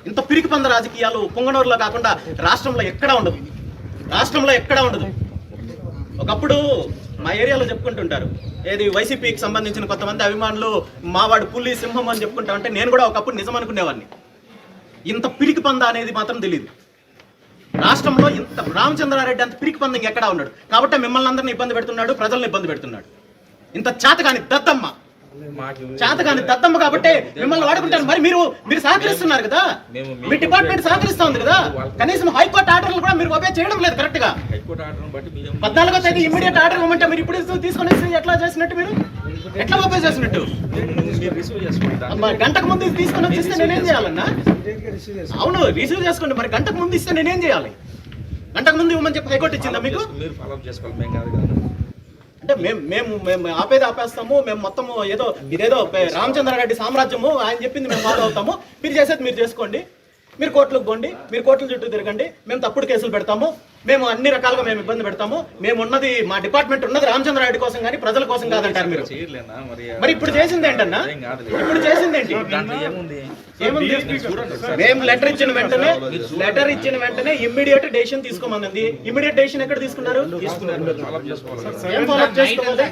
ఇంత పిరికి పంద రాజకీయాలు పొంగనూరులో కాకుండా రాష్ట్రంలో ఎక్కడా ఉండదు, రాష్ట్రంలో ఎక్కడా ఉండదు. ఒకప్పుడు మా ఏరియాలో చెప్పుకుంటుంటారు, ఏది వైసీపీకి సంబంధించిన కొంతమంది అభిమానులు మావాడు పులి సింహం అని చెప్పుకుంటా ఉంటే నేను కూడా ఒకప్పుడు నిజం అనుకునేవాడిని. ఇంత పిరికి పంద అనేది మాత్రం తెలియదు. రాష్ట్రంలో ఇంత రామచంద్రారెడ్డి అంత పిరికి పంద ఎక్కడా ఉన్నాడు కాబట్టి మిమ్మల్ని అందరినీ ఇబ్బంది పెడుతున్నాడు, ప్రజల్ని ఇబ్బంది పెడుతున్నాడు. ఇంత చేతగాని దత్తమ్మ కాబట్టి మిమ్మల్ని వాడుకుంటారు. మరి మీరు సహకరిస్తున్నారు కదా, మీ డిపార్ట్మెంట్ సహకరిస్తా ఉంది కదా, కనీసం హైకోర్టు ఆర్డర్లు కూడా మీరు ఒబే చేయడం లేదు కరెక్ట్ గా. 14వ తేదీ ఇమ్మీడియట్ ఆర్డర్ ఇవ్వమంటే మీరు ఇప్పుడు తీసుకొని ఎట్లా చేసినట్టు, మీరు ఎట్లా ఒబే చేసినట్టు? గంటకు ముందు తీసుకొని వచ్చేస్తే నేనేం చేయాలన్నా? అవును, రిసీవ్ చేసుకోండి. మరి గంటకు ముందు ఇస్తే నేనేం చేయాలి? గంటకు ముందు ఇవ్వమని చెప్పి హైకోర్టు ఇచ్చిందా మీకు? అంటే మేము ఆపేస్తాము, మేము మొత్తము ఇదేదో రామచంద్రారెడ్డి సామ్రాజ్యము ఆయన చెప్పింది మేము ఫాలో అవుతాము, మీరు చేసేది మీరు చేసుకోండి, మీరు కోర్టులకు పోండి, మీరు కోర్టుల చుట్టూ తిరగండి, మేము తప్పుడు కేసులు పెడతాము, మేము అన్ని రకాలుగా మేము ఇబ్బంది పెడతాము, మేము ఉన్నది మా డిపార్ట్మెంట్ ఉన్నది రామచంద్రారెడ్డి కోసం కానీ ప్రజల కోసం కాదంటారు మీరు. మరి ఇప్పుడు చేసింది ఏంటన్నా? ఇప్పుడు చేసింది ఏంటి? ఏముంది? మేము లెటర్ ఇచ్చిన వెంటనే ఇమ్మీడియట్ డెసిషన్ తీసుకోమన్నది. ఇమ్మీడియట్ డెసిషన్ ఎక్కడ తీసుకున్నారు? ఏం ఫాలో అప్ చేసుకోవాలి?